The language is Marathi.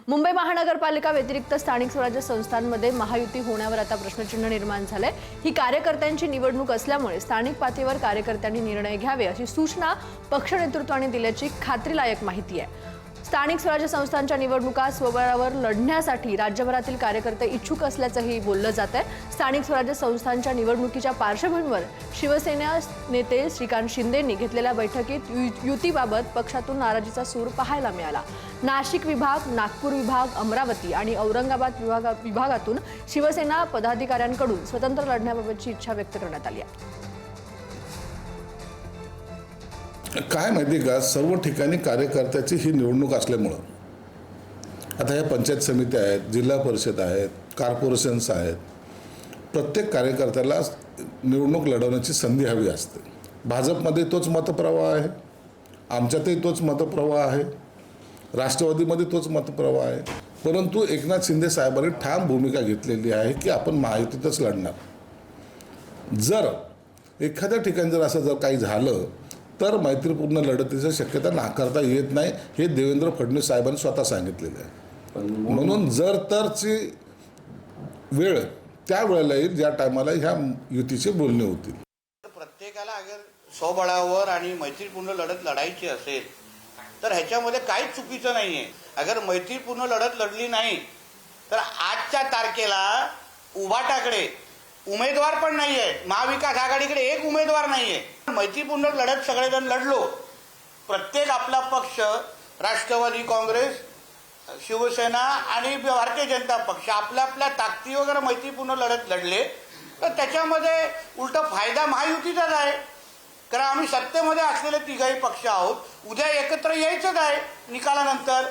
मुंबई महानगरपालिका व्यतिरिक्त स्थानिक स्वराज्य संस्थांमध्ये महायुती होण्यावर आता प्रश्नचिन्ह निर्माण झालंय। ही कार्यकर्त्यांची निवडणूक असल्यामुळे स्थानिक पातळीवर कार्यकर्त्यांनी निर्णय घ्यावे अशी सूचना पक्ष नेतृत्वाने दिल्याची खात्रीलायक माहिती आहे। स्थानिक स्वराज्य संस्थांच्या निवडणुका स्वबळावर लढण्यासाठी राज्यभरातील कार्यकर्ते इच्छुक असल्याचंही बोललं जात आहे। स्थानिक स्वराज्य संस्थांच्या निवडणुकीच्या पार्श्वभूमीवर शिवसेना नेते श्रीकांत शिंदेंनी घेतलेल्या बैठकीत युतीबाबत पक्षातून नाराजीचा सूर पाहायला मिळाला। नाशिक विभाग, नागपूर विभाग, अमरावती आणि औरंगाबाद विभागातून शिवसेना पदाधिकाऱ्यांकडून स्वतंत्र लढण्याबाबतची इच्छा व्यक्त करण्यात आली आहे। काय माहिती का, सर्व ठिकाणी कार्यकर्त्याची ही निवडणूक असल्यामुळं आता ह्या पंचायत समित्या आहेत, जिल्हा परिषद आहेत, कॉर्पोरेशन्स आहेत, प्रत्येक कार्यकर्त्याला निवडणूक लढवण्याची संधी हवी असते। भाजपमध्ये तोच मतप्रवाह आहे, आमच्यातही तोच मतप्रवाह आहे, राष्ट्रवादीमध्ये तोच मतप्रवाह आहे। परंतु एकनाथ शिंदे साहेबांनी ठाम भूमिका घेतलेली आहे की आपण महायुतीतच लढणार। जर एखाद्या ठिकाणी जर असं जर काही झालं तर मैत्रीपूर्ण लढतीची शक्यता नाकारता येत नाही, हे देवेंद्र फडणवीस साहेबांनी स्वतः सांगितलेलं आहे। म्हणून जर तरची वेळ त्या वेळेला येईल ज्या टायमाला ह्या युतीचे बोलणे होतील। प्रत्येकाला अगर स्वबळावर आणि मैत्रीपूर्ण लढत लढायची असेल तर ह्याच्यामध्ये काहीच चुकीचं नाही आहे। अगर मैत्रीपूर्ण लढत लढली नाही तर आजच्या तारखेला उभाटाकडे उमेदवार पण नाही आहे, महाविकास आघाडीकडे एक उमेदवार नाही आहे। मैत्रीपूर्ण लढत सगळेजण लढलो, प्रत्येक आपला पक्ष, राष्ट्रवादी काँग्रेस, शिवसेना आणि भारतीय जनता पक्ष आपल्या आपल्या ताकदी वगैरे मैत्रीपूर्ण लढत लढले तर त्याच्यामध्ये उलट फायदा महायुतीचाच आहे। कारण आम्ही सत्तेमध्ये असलेले तिघही पक्ष आहोत, उद्या एकत्र यायचंच आहे निकालानंतर।